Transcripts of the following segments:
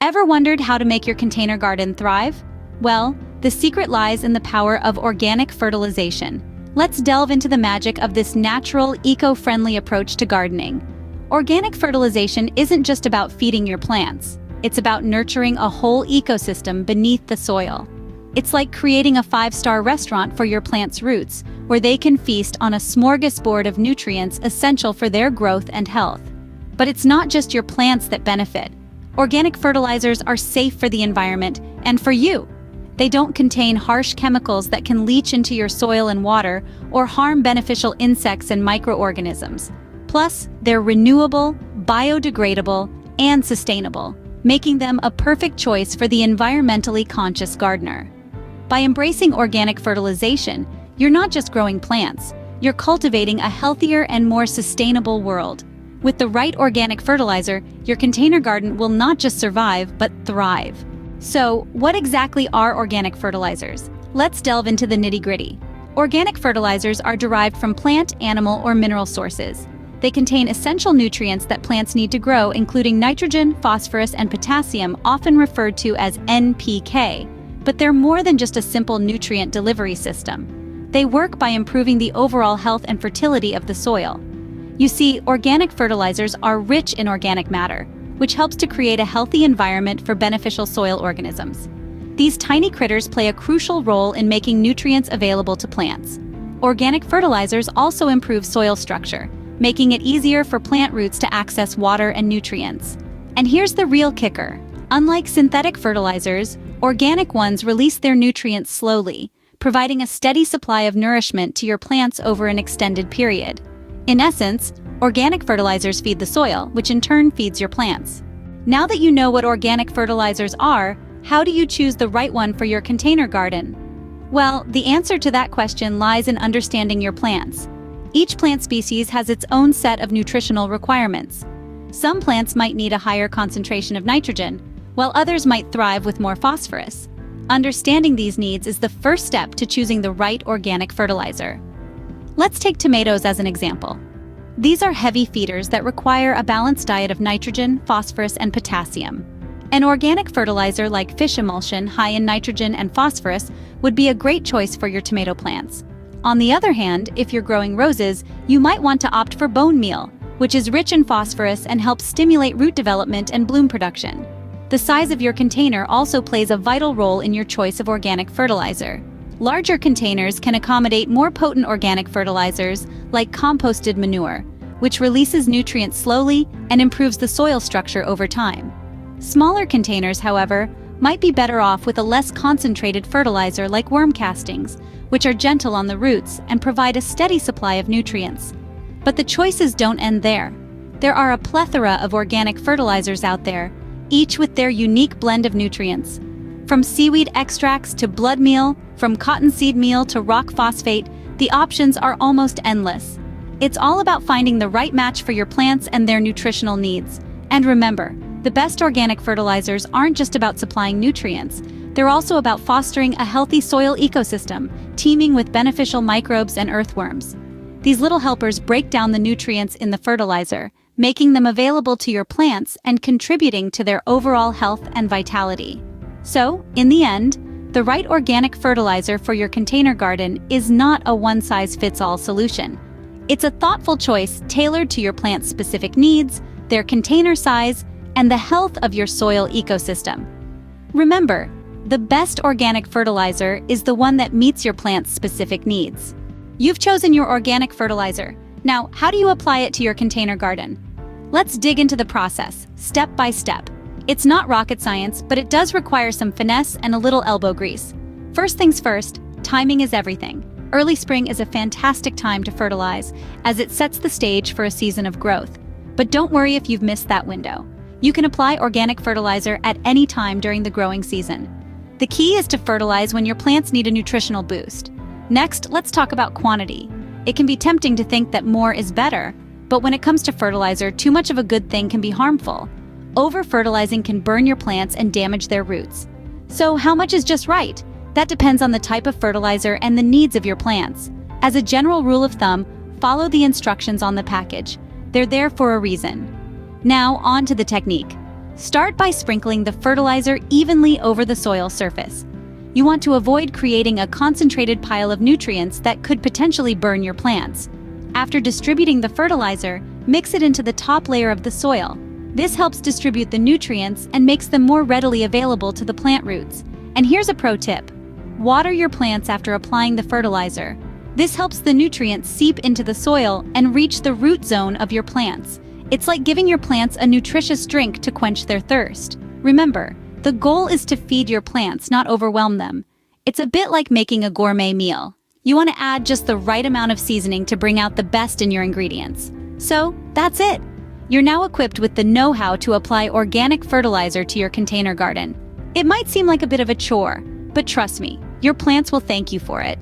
Ever wondered how to make your container garden thrive? Well, the secret lies in the power of organic fertilization. Let's delve into the magic of this natural, eco-friendly approach to gardening. Organic fertilization isn't just about feeding your plants. It's about nurturing a whole ecosystem beneath the soil. It's like creating a five-star restaurant for your plants' roots, where they can feast on a smorgasbord of nutrients essential for their growth and health. But it's not just your plants that benefit. Organic fertilizers are safe for the environment and for you. They don't contain harsh chemicals that can leach into your soil and water or harm beneficial insects and microorganisms. Plus, they're renewable, biodegradable, and sustainable, making them a perfect choice for the environmentally conscious gardener. By embracing organic fertilization, you're not just growing plants, you're cultivating a healthier and more sustainable world. With the right organic fertilizer, your container garden will not just survive, but thrive. So, what exactly are organic fertilizers? Let's delve into the nitty-gritty. Organic fertilizers are derived from plant, animal, or mineral sources. They contain essential nutrients that plants need to grow, including nitrogen, phosphorus, and potassium, often referred to as NPK. But they're more than just a simple nutrient delivery system. They work by improving the overall health and fertility of the soil. You see, organic fertilizers are rich in organic matter, which helps to create a healthy environment for beneficial soil organisms. These tiny critters play a crucial role in making nutrients available to plants. Organic fertilizers also improve soil structure, making it easier for plant roots to access water and nutrients. And here's the real kicker. Unlike synthetic fertilizers, organic ones release their nutrients slowly, providing a steady supply of nourishment to your plants over an extended period. In essence, organic fertilizers feed the soil, which in turn feeds your plants. Now that you know what organic fertilizers are, how do you choose the right one for your container garden? Well, the answer to that question lies in understanding your plants. Each plant species has its own set of nutritional requirements. Some plants might need a higher concentration of nitrogen, while others might thrive with more phosphorus. Understanding these needs is the first step to choosing the right organic fertilizer. Let's take tomatoes as an example. These are heavy feeders that require a balanced diet of nitrogen, phosphorus, and potassium. An organic fertilizer like fish emulsion, high in nitrogen and phosphorus, would be a great choice for your tomato plants. On the other hand, if you're growing roses, you might want to opt for bone meal, which is rich in phosphorus and helps stimulate root development and bloom production. The size of your container also plays a vital role in your choice of organic fertilizer. Larger containers can accommodate more potent organic fertilizers like composted manure, which releases nutrients slowly and improves the soil structure over time. Smaller containers, however, might be better off with a less concentrated fertilizer like worm castings, which are gentle on the roots and provide a steady supply of nutrients. But the choices don't end there. There are a plethora of organic fertilizers out there, each with their unique blend of nutrients. From seaweed extracts to blood meal, from cottonseed meal to rock phosphate, the options are almost endless. It's all about finding the right match for your plants and their nutritional needs. And remember, the best organic fertilizers aren't just about supplying nutrients. They're also about fostering a healthy soil ecosystem, teeming with beneficial microbes and earthworms. These little helpers break down the nutrients in the fertilizer, making them available to your plants and contributing to their overall health and vitality. So, in the end, the right organic fertilizer for your container garden is not a one-size-fits-all solution. It's a thoughtful choice tailored to your plant's specific needs, their container size, and the health of your soil ecosystem. Remember, the best organic fertilizer is the one that meets your plant's specific needs. You've chosen your organic fertilizer. Now, how do you apply it to your container garden? Let's dig into the process, step by step. It's not rocket science, but it does require some finesse and a little elbow grease. First things first, timing is everything. Early spring is a fantastic time to fertilize, as it sets the stage for a season of growth. But don't worry if you've missed that window. You can apply organic fertilizer at any time during the growing season. The key is to fertilize when your plants need a nutritional boost. Next, let's talk about quantity. It can be tempting to think that more is better, but when it comes to fertilizer, too much of a good thing can be harmful. Over-fertilizing can burn your plants and damage their roots. So how much is just right? That depends on the type of fertilizer and the needs of your plants. As a general rule of thumb, follow the instructions on the package. They're there for a reason. Now, on to the technique. Start by sprinkling the fertilizer evenly over the soil surface. You want to avoid creating a concentrated pile of nutrients that could potentially burn your plants. After distributing the fertilizer, mix it into the top layer of the soil. This helps distribute the nutrients and makes them more readily available to the plant roots. And here's a pro tip. Water your plants after applying the fertilizer. This helps the nutrients seep into the soil and reach the root zone of your plants. It's like giving your plants a nutritious drink to quench their thirst. Remember, the goal is to feed your plants, not overwhelm them. It's a bit like making a gourmet meal. You want to add just the right amount of seasoning to bring out the best in your ingredients. So, that's it. You're now equipped with the know-how to apply organic fertilizer to your container garden. It might seem like a bit of a chore, but trust me, your plants will thank you for it.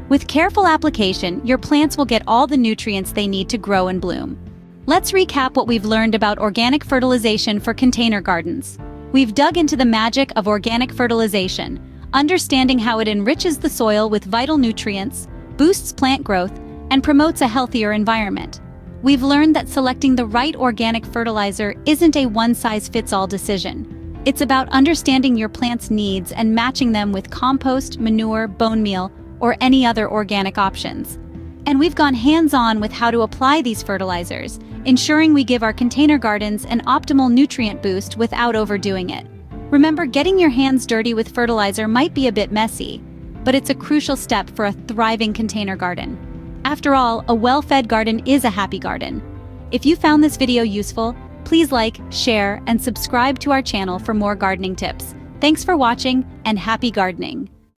With careful application, your plants will get all the nutrients they need to grow and bloom. Let's recap what we've learned about organic fertilization for container gardens. We've dug into the magic of organic fertilization, understanding how it enriches the soil with vital nutrients, boosts plant growth, and promotes a healthier environment. We've learned that selecting the right organic fertilizer isn't a one-size-fits-all decision. It's about understanding your plant's needs and matching them with compost, manure, bone meal, or any other organic options. And we've gone hands-on with how to apply these fertilizers, ensuring we give our container gardens an optimal nutrient boost without overdoing it. Remember, getting your hands dirty with fertilizer might be a bit messy, but it's a crucial step for a thriving container garden. After all, a well-fed garden is a happy garden. If you found this video useful, please like, share, and subscribe to our channel for more gardening tips. Thanks for watching, and happy gardening!